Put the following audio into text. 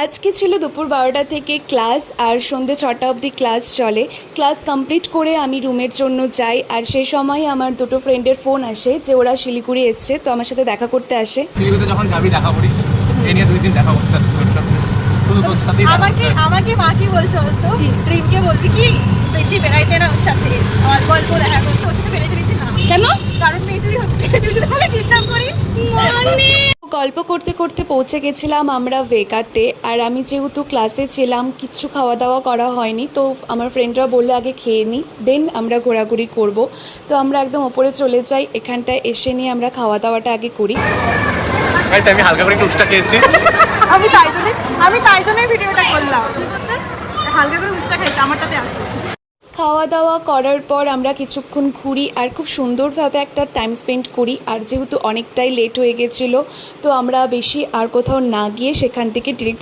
আজকে ছিল দুপুর 12টা থেকে ক্লাস আর সন্ধ্যে 6টা অবধি ক্লাস চলে। ক্লাস কমপ্লিট করে আমি রুমের জন্য যাই, আর সেই সময় আমার দুটো ফ্রেন্ডের ফোন আসে যে ওরা শিলিগুড়ি এসছে, তো আমার সাথে দেখা করতে আসে। শিলিগুড়িতে যখন যাবি দেখা করিস, এই নিয়ে 2 দিন দেখা করতে আসছি শুধু তোর সাথেই। আমাকে মা কি বলছে বলতো, ড্রিমকে বলবি কি বেশি বেড়াইতে না ওর সাথে, অল্প অল্প দেখা করতে, ওর সাথে বেড়াইতে দিয়েছি না। কেন? কারণ মেজুরি হচ্ছে, তুই যদি আমাকে কিডন্যাপ করিস। গল্প করতে করতে পৌঁছে গেছিলাম আমরা ভেগাতে। আর আমি যেহেতু ক্লাসে ছিলাম, কিচ্ছু খাওয়া দাওয়া করা হয়নি, তো আমার ফ্রেন্ডরা বললো আগে খেয়ে নিই, দেন আমরা ঘোরাঘুরি করব। তো আমরা একদম ওপরে চলে যাই, এখানটায় এসে নিয়ে আমরা খাওয়া দাওয়াটা আগে করি। আমি হালকা করে উষ্টা খেয়েছি। আমি তাই জন্যই ভিডিওটা করলাম, হালকা করে উষ্টা খাইছি, আমারটাতে আসো। খাওয়া দাওয়া করার পর আমরা কিছুক্ষণ ঘুরি আর খুব সুন্দরভাবে একটা টাইম স্পেন্ড করি। আর যেহেতু অনেকটাই লেট হয়ে গেছিলো, তো আমরা বেশি আর কোথাও না গিয়ে সেখান থেকে ডিরেক্ট